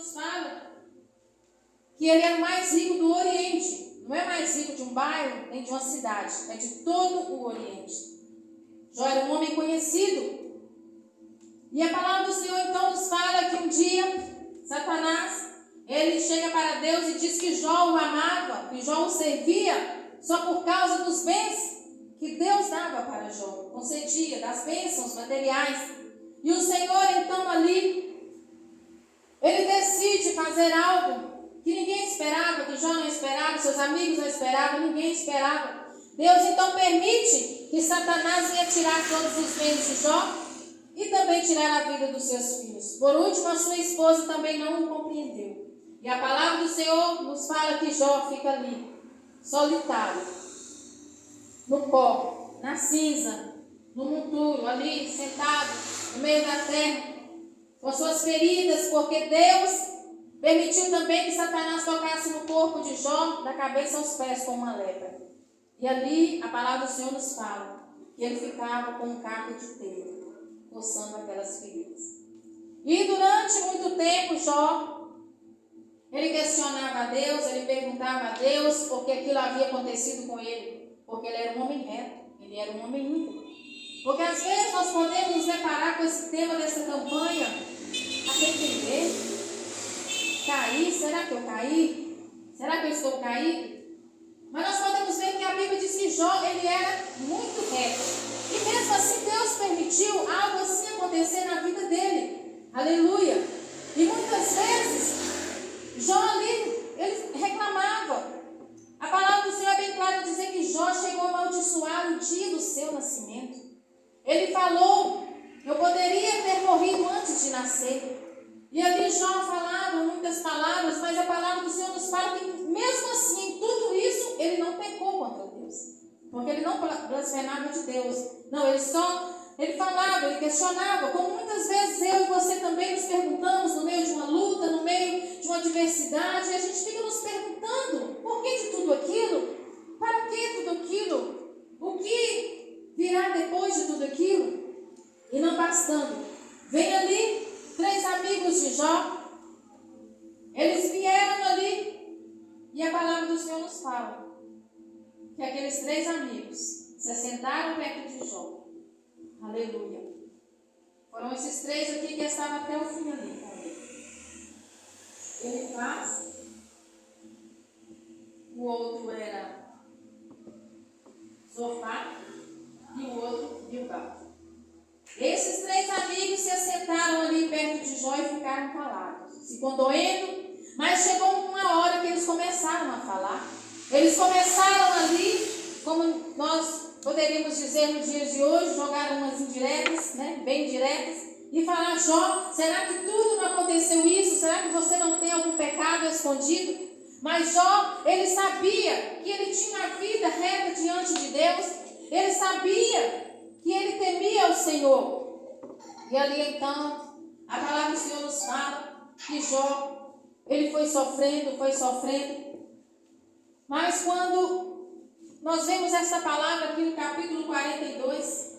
nos fala que ele é o mais rico do Oriente. Não é mais rico de um bairro, nem de uma cidade. É de todo o Oriente. Jó era um homem conhecido. E a palavra do Senhor então nos fala que um dia, Satanás, ele chega para Deus e diz que Jó o amava, que Jó o servia só por causa dos bens que Deus dava para Jó, concedia, das bênçãos materiais. E o Senhor então ali, ele decide fazer algo que ninguém esperava, que Jó não esperava, seus amigos não esperavam, ninguém esperava. Deus então permite que Satanás venha tirar todos os bens de Jó e também tirar a vida dos seus filhos. Por último, a sua esposa também não o compreendeu. E a palavra do Senhor nos fala que Jó fica ali, solitário, no pó, na cinza, no monturo, ali sentado no meio da terra, com suas feridas, porque Deus permitiu também que Satanás tocasse no corpo de Jó, da cabeça aos pés, com uma lepra. E ali a palavra do Senhor nos fala que ele ficava com um caco de telha, coçando aquelas feridas. E durante muito tempo, Jó, ele questionava a Deus, ele perguntava a Deus por que aquilo havia acontecido com ele. Porque ele era um homem reto, ele era um homem íntegro. Porque às vezes nós podemos nos deparar com esse tema dessa campanha, arrepender, cair, será que eu caí? Será que eu estou caído? Mas nós podemos ver que a Bíblia diz que Jó, ele era muito reto. E mesmo assim Deus permitiu algo assim acontecer na vida dele. Aleluia! E muitas vezes Jó ali, ele reclamava. A palavra do Senhor é bem clara em dizer que Jó chegou a amaldiçoar o dia do seu nascimento. Ele falou, eu poderia ter morrido antes de nascer. E ali Jó falava muitas palavras, mas a palavra do Senhor nos fala que mesmo assim, em tudo isso, ele não pecou contra Deus. Porque ele não blasfemava de Deus. Não, ele falava, ele questionava, como muitas vezes eu e você também nos perguntamos no meio de uma luta, no meio de uma adversidade, e a gente fica nos perguntando, por que de tudo aquilo? Para que tudo aquilo? O que virá depois de tudo aquilo? E não bastando, vem ali 3 amigos de Jó, eles vieram ali, e a palavra do Senhor nos fala que aqueles 3 amigos se assentaram perto de Jó. Aleluia. Foram esses 3 aqui que estavam até o fim ali com ele. Ele faz, o outro era Zofá e o outro Bilgal. Esses 3 amigos se assentaram ali perto de Jó e ficaram calados, se condoendo, mas chegou uma hora que eles começaram a falar. Eles começaram ali, como nós poderíamos dizer nos dias de hoje, jogar umas indiretas, né, bem diretas, e falar, Jó, será que tudo não aconteceu isso? Será que você não tem algum pecado escondido? Mas Jó, ele sabia que ele tinha uma vida reta diante de Deus, ele sabia que ele temia o Senhor. E ali então, a palavra do Senhor nos fala que Jó, ele foi sofrendo, mas quando nós vemos essa palavra aqui no capítulo 42,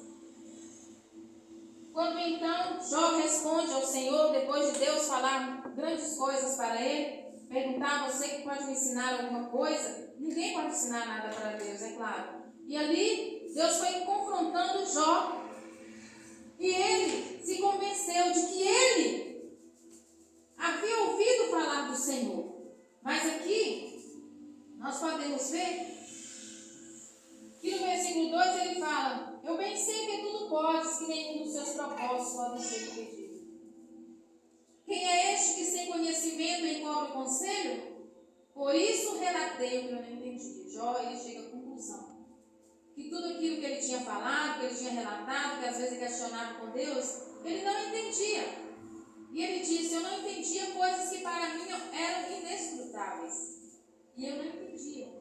quando então Jó responde ao Senhor, depois de Deus falar grandes coisas para ele, perguntar, você que pode me ensinar alguma coisa? Ninguém pode ensinar nada para Deus, é claro. E ali, Deus foi confrontando Jó, e ele se convenceu de que ele havia ouvido falar do Senhor. Mas aqui, nós podemos ver que no versículo 2 ele fala, eu bem sei que tudo podes, que nenhum dos seus propósitos pode ser impedido. Quem é este que sem conhecimento encobre o conselho? Por isso relatei o que eu não entendi. Jó, ele chega à conclusão que tudo aquilo que ele tinha falado, que ele tinha relatado, que às vezes ele questionava com Deus, ele não entendia. E ele disse, eu não entendia coisas que para mim eram inescrutáveis. E eu não entendia.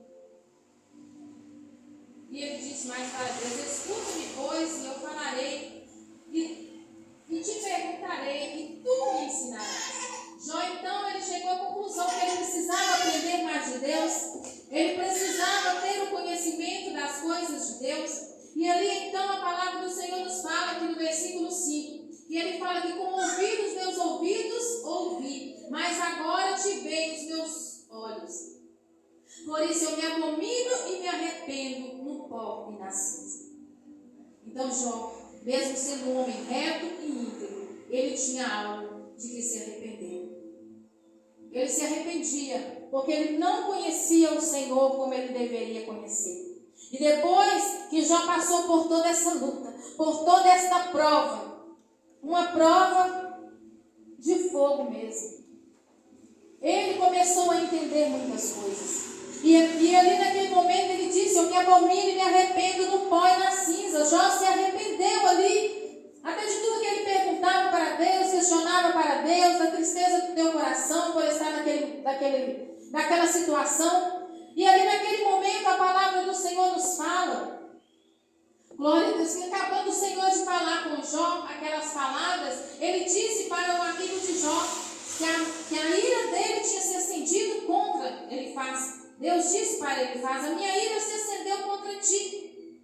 E ele disse mais para Deus, escuta-me, pois, e eu falarei, e te perguntarei, e tu me ensinarás. Jó, então, ele chegou à conclusão que ele precisava aprender mais de Deus, ele precisava ter o conhecimento das coisas de Deus. E ali, então, a palavra do Senhor nos fala, aqui no versículo 5, e ele fala que com ouvidos meus ouvidos ouvi, mas agora te vejo os meus olhos. Por isso eu me abomino e me arrependo no pó e na cinza. Então Jó, mesmo sendo um homem reto e íntegro, ele tinha algo de que se arrepender. Ele se arrependia, porque ele não conhecia o Senhor como ele deveria conhecer. E depois que Jó passou por toda essa luta, por toda esta prova, uma prova de fogo mesmo, ele começou a entender muitas coisas. E ali naquele momento ele disse: eu me abomino e me arrependo no pó e na cinza. Jó se arrependeu ali, até de tudo que ele perguntava para Deus, questionava para Deus, da tristeza do teu coração por estar naquela situação. E ali naquele momento a palavra do Senhor nos fala, glória a Deus, que acabando o Senhor de falar com Jó aquelas palavras, ele disse para o amigo de Jó que a ira dele tinha se acendido contra Elifaz. Deus disse para Elifaz: a minha ira se acendeu contra ti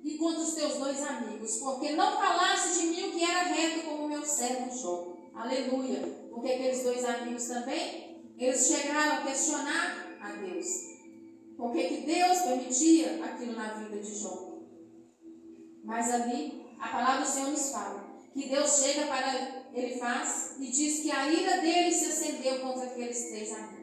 e contra os teus dois amigos, porque não falaste de mim o que era reto como meu servo Jó. Aleluia. Porque aqueles dois amigos também, eles chegaram a questionar a Deus. Por que Deus permitia aquilo na vida de Jó? Mas ali, a palavra do Senhor nos fala que Deus chega para Elifaz e diz que a ira dele se acendeu contra aqueles três amigos.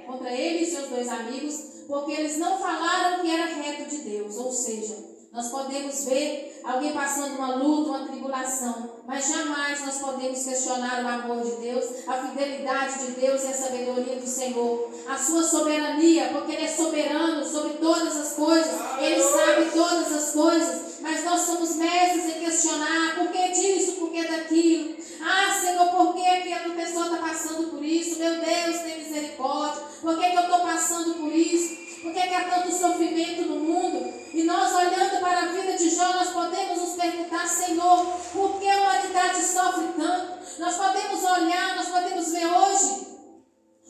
Contra ele e seus dois amigos, porque eles não falaram que era reto de Deus. Ou seja, nós podemos ver alguém passando uma luta, uma tribulação, mas jamais nós podemos questionar o amor de Deus, a fidelidade de Deus e a sabedoria do Senhor, a sua soberania, porque Ele é soberano sobre todas as coisas, Ele sabe todas as coisas, mas nós somos mestres em questionar: por que disso, por que daquilo? Ah, Senhor, por que aquela pessoa está passando por isso? Meu Deus, tem misericórdia. Por que eu estou passando por isso? Por que há tanto sofrimento no mundo? E nós, olhando para a vida de Jó, nós podemos nos perguntar: Senhor, por que a humanidade sofre tanto? Nós podemos olhar, nós podemos ver hoje,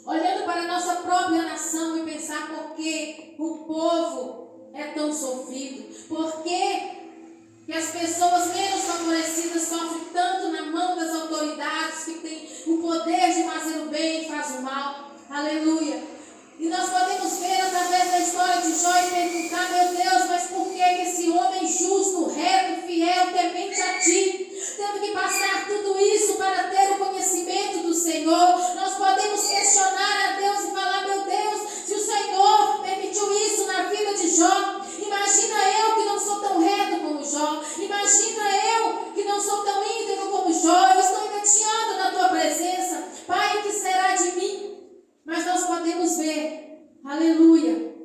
olhando para a nossa própria nação, e pensar: por que o povo é tão sofrido? Por que as pessoas menos favorecidas sofrem tanto na mão das autoridades que têm o poder de fazer o bem e faz o mal? Aleluia. E nós podemos ver através da história de Jó e perguntar: meu Deus, mas por que esse homem justo, reto, fiel, temente a ti, teve que passar tudo isso para ter o conhecimento do Senhor? Nós podemos questionar a Deus e falar: meu Deus, se o Senhor permitiu isso na vida de Jó, imagina eu que não sou tão reto como Jó, imagina eu que não sou tão íntegro como Jó, eu estou engateando na tua presença, Pai, o que será de mim? Mas nós podemos ver, aleluia,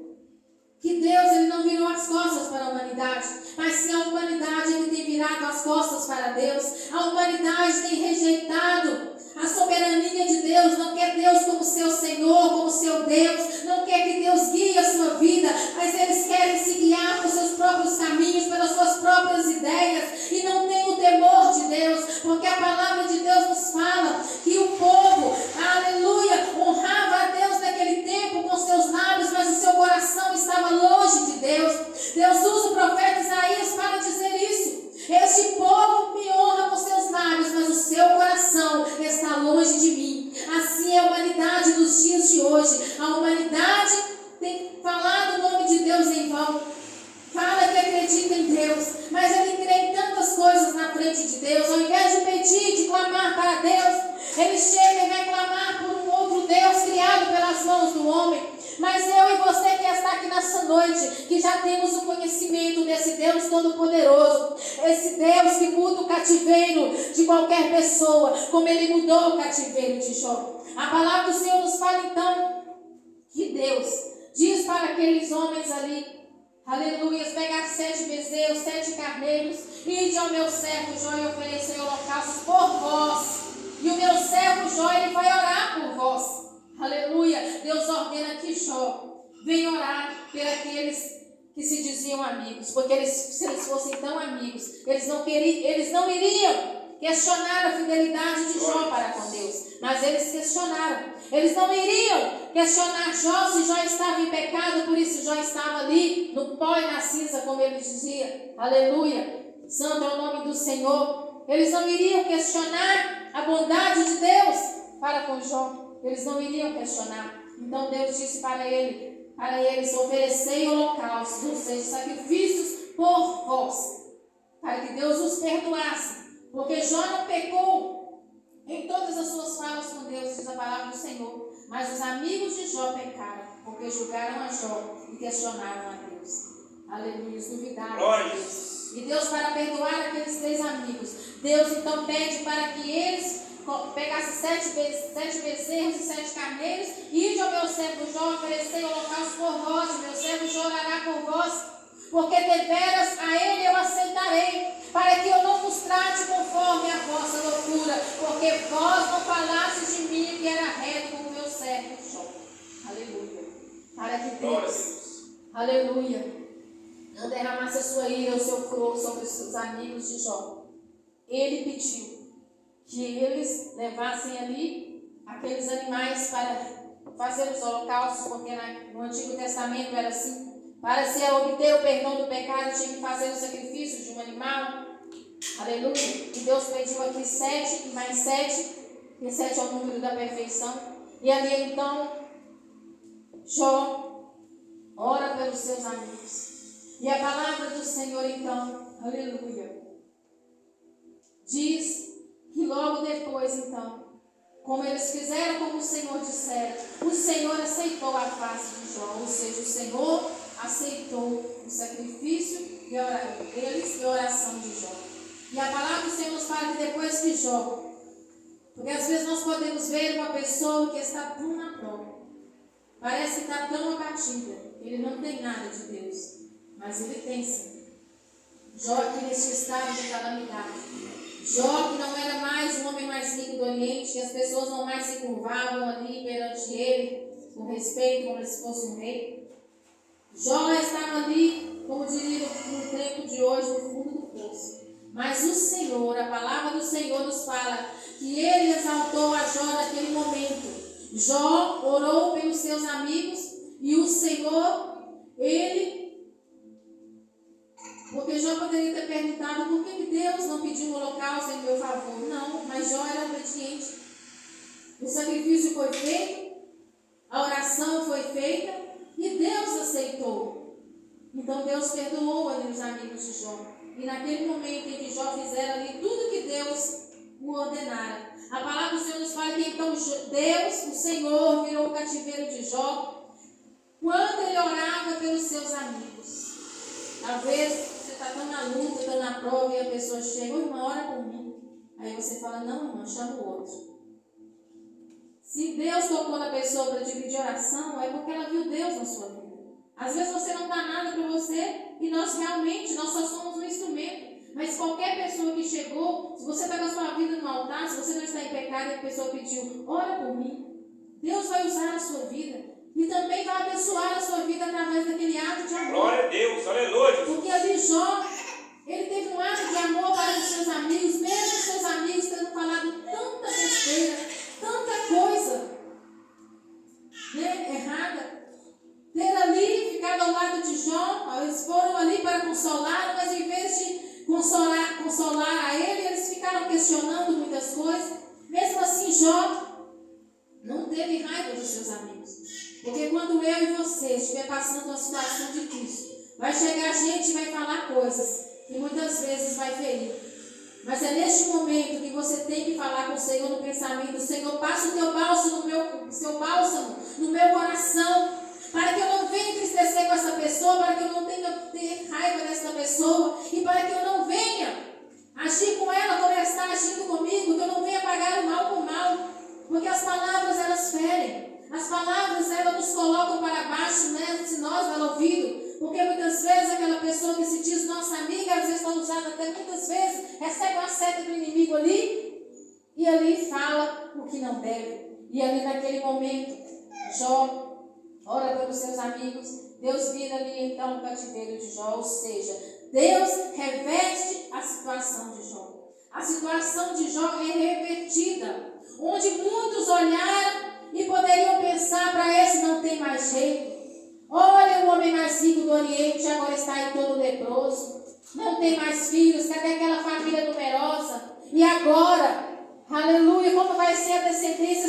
que Deus, Ele não virou as costas para a humanidade, mas sim a humanidade que tem virado as costas para Deus. A humanidade tem rejeitado a soberania de Deus, não quer Deus como seu Senhor, como seu Deus, não quer que Deus guie a sua vida, mas eles querem se guiar por seus próprios caminhos, pelas suas próprias ideias, e não tem o temor de Deus, porque a palavra de Deus nos fala que o povo, aleluia, honrava a Deus naquele tempo com seus lábios, mas o seu coração estava longe de Deus. Deus usa o profeta Isaías para dizer isso: este povo me honra com seus lábios, mas o seu coração está longe de mim. Assim é a humanidade nos dias de hoje. A humanidade tem falado o nome de Deus em vão, fala que acredita em Deus, mas ele crê em tantas coisas na frente de Deus. Ao invés de pedir, de clamar para Deus, ele chega e vai clamar por um outro Deus criado pelas mãos do homem. Mas eu e você que está aqui nessa noite, que já temos o conhecimento desse Deus Todo-Poderoso, esse Deus que muda o cativeiro de qualquer pessoa, como Ele mudou o cativeiro de Jó. A palavra do Senhor nos fala então que Deus diz para aqueles homens ali, aleluia, pegar 7 bezerros, 7 carneiros, e ide ao meu servo Jó e oferecer holocaustos por vós. E o meu servo Jó, ele vai orar por vós. Aleluia. Deus ordena que Jó venha orar por aqueles que se diziam amigos, porque se eles fossem tão amigos, eles não iriam questionar a fidelidade de Jó para com Deus, mas eles questionaram. Eles não iriam questionar Jó se Jó estava em pecado, por isso Jó estava ali no pó e na cinza, como ele dizia. Aleluia. Santo é o nome do Senhor. Eles não iriam questionar a bondade de para com Jó. Eles não iriam questionar. Então Deus disse para eles, oferecei holocaustos, ou seja, sacrifícios por vós, para que Deus os perdoasse. Porque Jó não pecou em todas as suas falas com Deus, diz a palavra do Senhor. Mas os amigos de Jó pecaram, porque julgaram a Jó e questionaram a Deus. Aleluia, eles duvidaram de Deus. E Deus, para perdoar aqueles 3 amigos, Deus então pede para que eles pegassem 7 bezerros e 7 carneiros, e ide ao meu servo Jó, oferecei holocausto por vós, meu servo Jó orará por vós, porque deveras a ele eu aceitarei, para que eu não vos trate conforme a vossa loucura, porque vós não falastes de mim que era reto como meu servo Jó. Aleluia. Para que Deus, aleluia, não derramasse a sua ira, o seu furor sobre os seus amigos de Jó. Ele pediu que eles levassem ali aqueles animais para fazer os holocaustos, porque no Antigo Testamento era assim. Para se obter o perdão do pecado, tinha que fazer o sacrifício de um animal. Aleluia. E Deus pediu aqui 7 e mais 7, e 7 é o número da perfeição. E ali então, Jó ora pelos seus amigos. E a palavra do Senhor então, aleluia, diz que logo depois então, como eles fizeram como o Senhor dissera, o Senhor aceitou a face de Jó, ou seja, o Senhor aceitou o sacrifício deles e a oração de Jó. E a palavra do Senhor nos fala que depois que Jó, porque às vezes nós podemos ver uma pessoa que está tão na prova, parece que está tão abatida, ele não tem nada de Deus, mas ele tem sim. Jó que nesse estado de calamidade, Jó que não era mais o homem mais rico do Oriente, que as pessoas não mais se curvavam ali perante ele, com respeito, como se fosse um rei. Jó estava ali, como diria no tempo de hoje, no fundo do poço. Mas o Senhor, a palavra do Senhor nos fala que ele exaltou a Jó naquele momento. Jó orou pelos seus amigos e o Senhor, porque Jó poderia ter perguntado por que Deus não pediu um holocausto em meu favor. Não, mas Jó era obediente. O sacrifício foi feito, a oração foi feita e Deus aceitou. Então Deus perdoou ali os amigos de Jó. E naquele momento em que Jó fizera ali tudo que Deus o ordenara, a palavra do Senhor nos fala que então Deus, o Senhor, virou o cativeiro de Jó quando ele orava pelos seus amigos. Talvez você está tão na luta, tão na prova e a pessoa chega, irmã, ora por mim. Aí você fala, não, irmã, chama o outro. Se Deus tocou na pessoa para te pedir oração, é porque ela viu Deus na sua vida. Às vezes você não dá nada para você e nós só somos um instrumento. Mas qualquer pessoa que chegou, se você está com a sua vida no altar, se você não está em pecado e a pessoa pediu, ora por mim, Deus vai usar a sua vida e também vai abençoar a sua vida através daquele ato de amor. Glória a Deus, aleluia. Porque ali Jó, ele teve um ato de amor para os seus amigos, mesmo os seus amigos tendo falado tanta besteira, tanta coisa errada. Ter ali ficado ao lado de Jó, eles foram ali para consolar, mas em vez de consolar a ele, eles ficaram questionando muitas coisas. Mesmo assim, Jó não teve raiva dos seus amigos. Porque quando eu e você estiver passando uma situação difícil, vai chegar gente e vai falar coisas que muitas vezes vai ferir. Mas é neste momento que você tem que falar com o Senhor no pensamento: Senhor, passa o teu bálsamo no meu coração, para que eu não venha entristecer com essa pessoa, para que eu não tenha ter raiva dessa pessoa, e para que eu não venha agir com ela como ela está agindo comigo, que eu não venha pagar o mal com o mal, porque as palavras elas ferem, as palavras elas nos colocam para baixo, né, se nós dá ouvido, porque muitas vezes aquela pessoa que se diz nossa amiga, às vezes está usada até muitas vezes, recebe uma seta do inimigo ali, e ali fala o que não deve, e ali naquele momento, Jó ora pelos seus amigos, Deus vira ali então o cativeiro de Jó, ou seja, Deus reverte a situação de Jó. A situação de Jó é revertida, onde muitos olharam e poderiam pensar, para esse não tem mais jeito. Olha, o homem mais rico do Oriente agora está aí todo leproso, não tem mais filhos, cadê aquela família numerosa? E agora, aleluia, como vai ser a descendência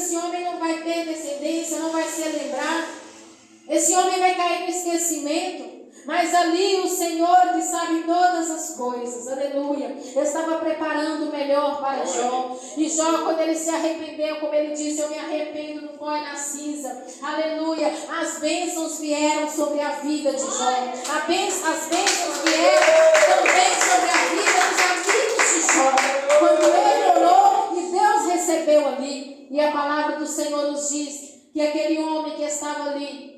Esse homem vai cair no esquecimento. Mas ali o Senhor que sabe todas as coisas, aleluia, estava preparando o melhor para Jó. E Jó, quando ele se arrependeu, como ele disse, eu me arrependo no pó e na cinza, aleluia, as bênçãos vieram sobre a vida de Jó. As bênçãos vieram também sobre a vida dos amigos de Jó. Quando ele orou e Deus recebeu ali, e a palavra do Senhor nos diz que aquele homem que estava ali,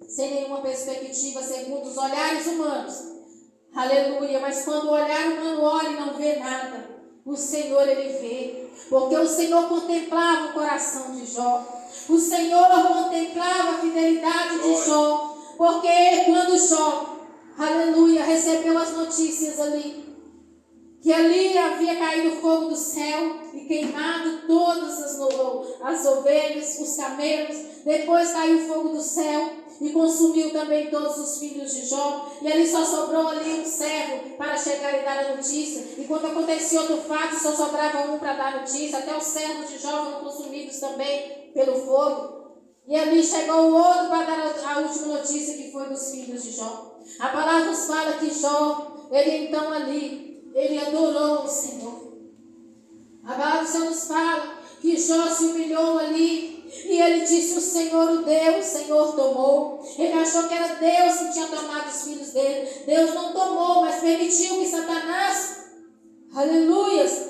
sem nenhuma perspectiva, segundo os olhares humanos, aleluia, mas quando o olhar humano olha e não vê nada, o Senhor ele vê, porque o Senhor contemplava o coração de Jó, o Senhor contemplava a fidelidade de Jó, porque quando Jó, aleluia, recebeu as notícias ali, que ali havia caído fogo do céu e queimado todas as ovelhas, os camelos, depois caiu fogo do céu e consumiu também todos os filhos de Jó, e ali só sobrou ali um servo para chegar e dar a notícia, e quando acontecia outro fato, só sobrava um para dar notícia, até os servos de Jó foram consumidos também pelo fogo, e ali chegou o outro para dar a última notícia, que foi dos filhos de Jó. A palavra nos fala que Jó, ele então ali, ele adorou o Senhor. A palavra do Senhor nos fala que Jó se humilhou ali, e ele disse, o Senhor o deu, o Senhor tomou. Ele achou que era Deus que tinha tomado os filhos dele. Deus não tomou, mas permitiu que Satanás, aleluias,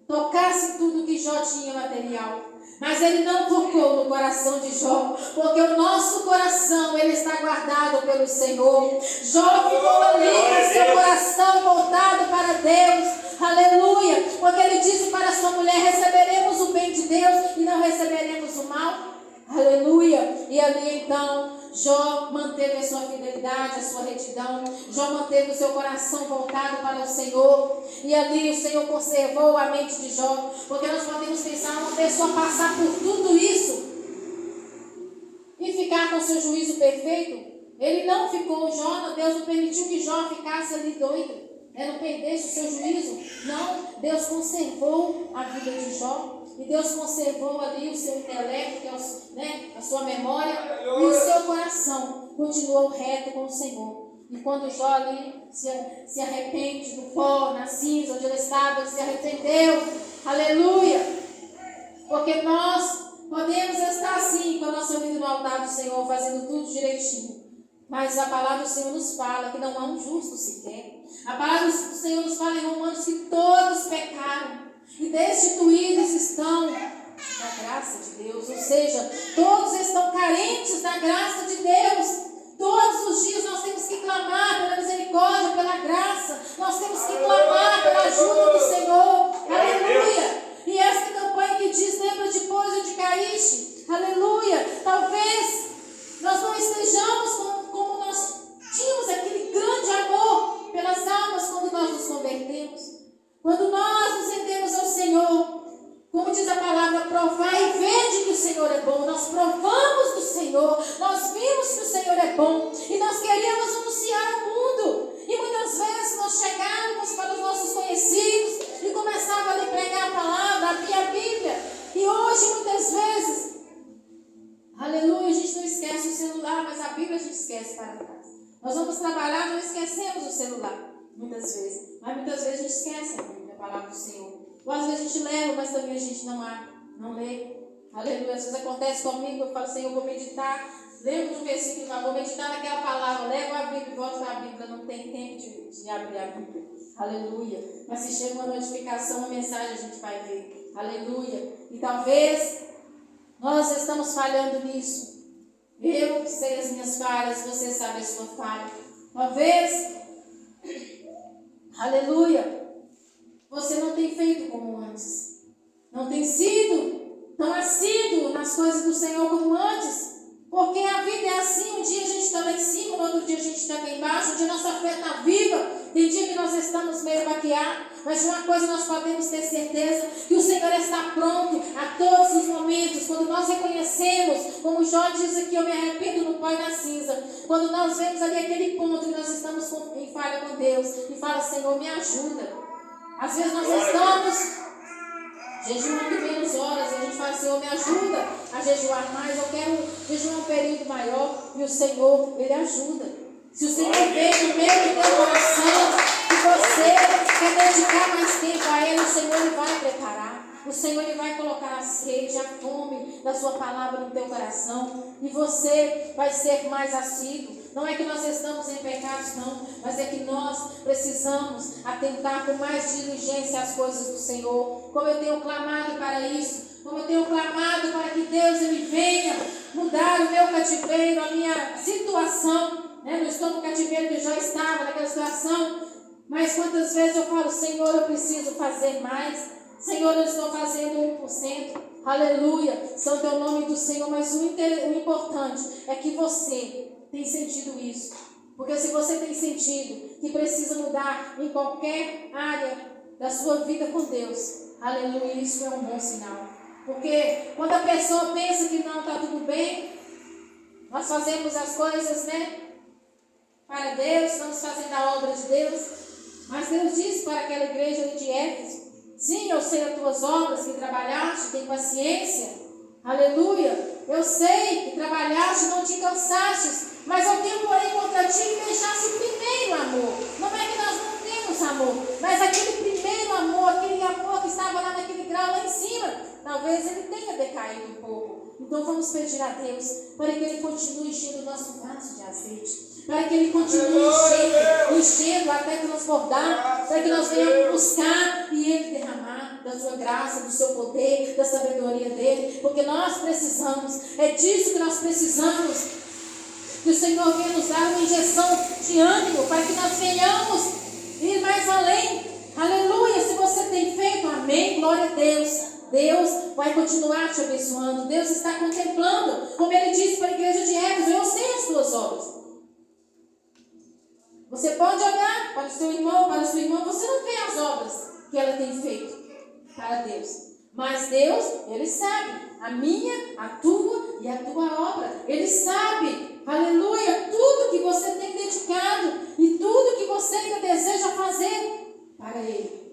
tocasse tudo que Jó tinha material. Mas ele não tocou no coração de Jó, porque o nosso coração, ele está guardado pelo Senhor. Jó ficou ali com seu coração voltado para Deus, aleluia, porque ele disse para sua mulher, receberemos o bem de Deus e não receberemos o mal, aleluia. E ali então Jó manteve a sua fidelidade, a sua retidão. Jó manteve o seu coração voltado para o Senhor. E ali o Senhor conservou a mente de Jó. Porque nós podemos pensar uma pessoa passar por tudo isso e ficar com seu juízo perfeito. Ele não ficou, Deus não permitiu que Jó ficasse ali doido, não perdesse o seu juízo. Não, Deus conservou a vida de Jó. E Deus conservou ali o seu intelecto, que é a sua memória, e o seu coração continuou reto com o Senhor. E quando Jó ali se arrepende do pó, na cinza, onde ele estava, ele se arrependeu. Aleluia! Porque nós podemos estar assim com a nossa vida no altar do Senhor, fazendo tudo direitinho. Mas a palavra do Senhor nos fala que não há um justo sequer. A palavra do Senhor nos fala em Romanos que todos pecaram e destituídos estão da graça de Deus. Ou seja, todos estão carentes da graça de Deus. Todos os dias nós temos que clamar pela misericórdia, pela graça. Nós temos que clamar pela ajuda do Senhor. Aleluia! E essa campanha que diz, lembra depois onde caíste. Aleluia! Talvez nós não estejamos como nós tínhamos aquele grande amor pelas almas quando nós nos convertemos. Quando nós nos rendemos ao Senhor, como diz a palavra, provai e vede que o Senhor é bom. Nós provamos do Senhor, nós vimos que o Senhor é bom e nós queríamos anunciar ao mundo. E muitas vezes nós chegávamos para os nossos conhecidos e começávamos a lhe pregar a palavra, abrir a Bíblia. E hoje, muitas vezes, aleluia, a gente não esquece o celular, mas a Bíblia a gente esquece para trás. Nós vamos trabalhar, não esquecemos o celular, muitas vezes. Mas muitas vezes a gente esquece a Bíblia, a palavra do Senhor. Ou às vezes a gente leva, mas também a gente não lê. Aleluia. Às vezes acontece comigo, eu falo, Senhor, eu vou meditar. Lembro do versículo, não, vou meditar naquela palavra. Levo a Bíblia e volto para a Bíblia. Não tem tempo de abrir a Bíblia. Aleluia. Mas se chega uma notificação, uma mensagem, a gente vai ver. Aleluia. E talvez nós estamos falhando nisso. Eu sei as minhas falhas, você sabe a sua falha. Talvez, aleluia, você não tem feito como antes. Não tem sido tão assíduo nas coisas do Senhor como antes. Porque a vida é assim, um dia a gente está lá em cima, no outro dia a gente está aqui embaixo, um dia nossa fé está viva, tem dia que nós estamos meio baqueados, mas de uma coisa nós podemos ter certeza, que o Senhor está pronto a todos os momentos, quando nós reconhecemos, como Jó diz aqui, eu me arrependo no pó e na cinza, quando nós vemos ali aquele ponto que nós estamos em falha com Deus, e fala, Senhor, me ajuda. Às vezes nós estamos jejuando menos horas, e a gente fala, Senhor, me ajuda a jejuar mais, eu quero jejuar um período maior. E o Senhor, Ele ajuda. Se o Senhor vê no meio do teu coração que você quer dedicar mais tempo a Ele, o Senhor Ele vai preparar. O Senhor Ele vai colocar a sede, a fome da sua palavra no teu coração. E você vai ser mais assíduo. Não é que nós estamos em pecados, não. Mas é que nós precisamos atentar com mais diligência às coisas do Senhor. Como eu tenho clamado para isso. Como eu tenho clamado para que Deus Ele venha mudar o meu cativeiro, a minha situação. Não estou no cativeiro que eu já estava, naquela situação. Mas quantas vezes eu falo, Senhor, eu preciso fazer mais. Senhor, eu estou fazendo 1%. Aleluia. Santo é o nome do Senhor. Mas o importante é que você tem sentido isso. Porque se você tem sentido que precisa mudar em qualquer área da sua vida com Deus, aleluia, isso é um bom sinal. Porque quando a pessoa pensa que não está tudo bem, nós fazemos as coisas, para Deus, estamos fazendo a obra de Deus. Mas Deus disse para aquela igreja de Éfeso: sim, eu sei as tuas obras, que trabalhaste, tem paciência. Aleluia. Eu sei que trabalhaste, não te cansaste. Mas eu tenho, porém, contra ti que deixaste o primeiro amor. Não é que nós não temos amor, mas aquele primeiro amor, aquele amor que estava lá naquele grau lá em cima, talvez ele tenha decaído um pouco. Então vamos pedir a Deus para que Ele continue enchendo o nosso vaso de azeite. Para que Ele continue enchendo até transbordar, para que nós venhamos buscar e Ele derramar da sua graça, do seu poder, da sabedoria dEle, porque nós precisamos, é disso que nós precisamos, que o Senhor venha nos dar uma injeção de ânimo, para que nós venhamos ir mais além. Aleluia. Se você tem feito, amém, glória a Deus. Deus vai continuar te abençoando. Deus está contemplando, como Ele disse para a igreja de Éfeso: eu sei as tuas obras. Você pode olhar para o seu irmão, para a sua irmã, você não vê as obras que ela tem feito para Deus. Mas Deus, Ele sabe a minha, a tua e a tua obra. Ele sabe, aleluia, tudo que você tem dedicado e tudo que você ainda deseja fazer para Ele.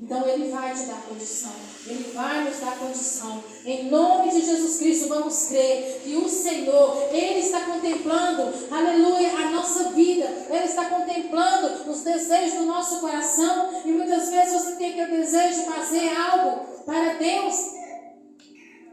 Então Ele vai te dar condição. Ele vai nos dar condição. Em nome de Jesus Cristo, vamos crer que o Senhor, Ele está contemplando, aleluia, a nossa vida. Ele está contemplando os desejos do nosso coração. E muitas vezes você tem aquele desejo de fazer algo para Deus.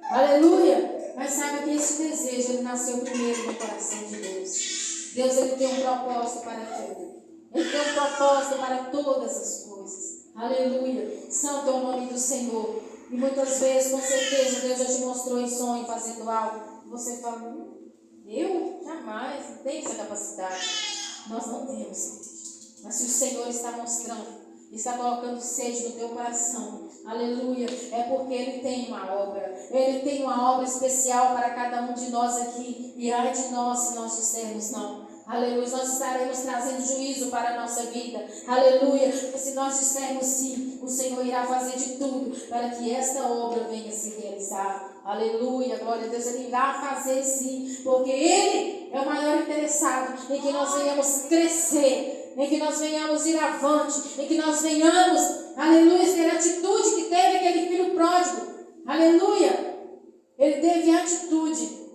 Aleluia. Mas sabe que esse desejo, ele nasceu primeiro no coração de Deus. Deus, Ele tem um propósito para tudo. Ele tem um propósito para todas as coisas. Aleluia. Santo é o nome do Senhor. E muitas vezes, com certeza, Deus já te mostrou em sonho fazendo algo. E você fala: eu? Jamais, não tenho essa capacidade. Nós não temos. Mas se o Senhor está mostrando, está colocando sede no teu coração, aleluia, é porque Ele tem uma obra. Ele tem uma obra especial para cada um de nós aqui. E ai de nós se nós dissermos não. Aleluia, nós estaremos trazendo juízo para a nossa vida. Aleluia, e se nós dissermos sim, o Senhor irá fazer de tudo para que esta obra venha se realizar. Aleluia, glória a Deus, Ele irá fazer sim, porque Ele é o maior interessado em que nós venhamos crescer, em que nós venhamos ir avante, em que nós venhamos, aleluia, ter a atitude que teve aquele filho pródigo. Aleluia, ele teve a atitude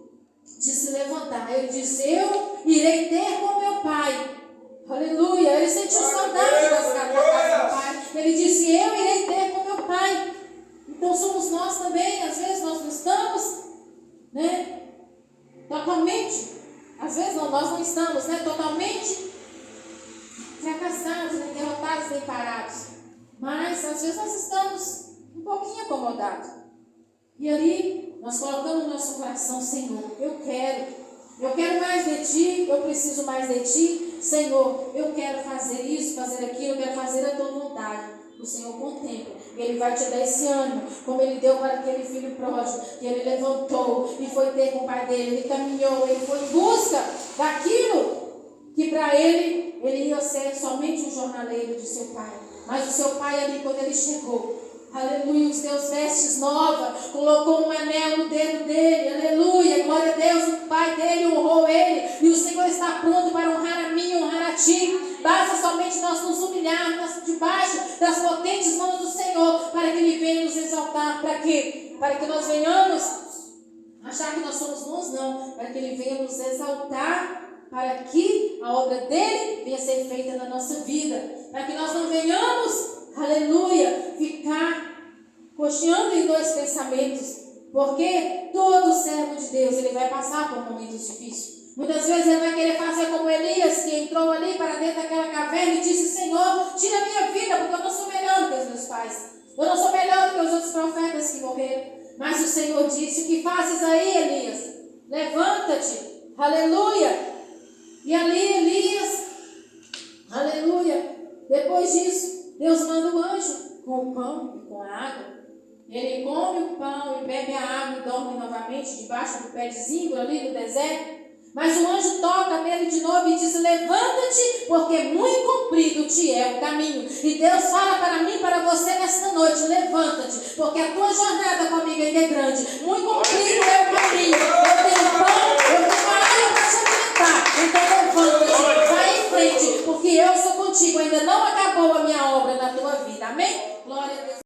de se levantar. Ele disse: eu irei ter com meu pai. Aleluia. Ele sentiu saudade das casas do pai. Ele disse: eu irei ter com meu pai. Então somos nós também. Às vezes nós não estamos, totalmente. Às vezes nós não estamos, totalmente fracassados, derrotados, nem parados. Mas às vezes nós estamos um pouquinho acomodados. E ali nós colocamos no nosso coração: Senhor, eu quero mais de Ti, eu preciso mais de Ti. Senhor, eu quero fazer isso, fazer aquilo, eu quero fazer a Tua vontade. O Senhor contempla, Ele vai te dar esse ânimo, como Ele deu para aquele filho pródigo, que ele levantou e foi ter com o pai dele. Ele caminhou, ele foi em busca daquilo que para ele ia ser somente um jornaleiro de seu pai. Mas o seu pai ali, quando ele chegou, aleluia, os teus vestes novas, colocou um anel no dedo dele, aleluia, glória a Deus, o pai dele honrou ele, e o Senhor está pronto para honrar a mim e honrar a ti. Basta somente nós nos humilharmos debaixo das potentes mãos do Senhor, para que Ele venha nos exaltar. Para quê? para que nós venhamos achar que nós somos bons, não, para que Ele venha nos exaltar, para que a obra dele venha ser feita na nossa vida, para que nós não venhamos, aleluia, ficar cocheando em dois pensamentos, porque todo servo de Deus, ele vai passar por momentos difíceis. Muitas vezes ele vai querer fazer como Elias, que entrou ali para dentro daquela caverna e disse: Senhor, tira a minha vida, porque eu não sou melhor do que os meus pais, eu não sou melhor do que os outros profetas que morreram. Mas o Senhor disse: o que fazes aí, Elias? Levanta-te, aleluia. E ali Elias, aleluia, depois disso, Deus manda o anjo com o pão e com a água. Ele come o pão e bebe a água e dorme novamente debaixo do pé de zimbro ali no deserto. Mas o anjo toca nele de novo e diz: levanta-te, porque muito comprido te é o caminho. E Deus fala para mim e para você nesta noite: levanta-te, porque a tua jornada comigo ainda é grande. Muito comprido é o caminho. Eu tenho pão, eu tenho água para te alimentar. Então levanta-te, vai em frente, porque eu sou contigo. Ainda não acabou a minha obra na tua vida. Amém? Glória a Deus.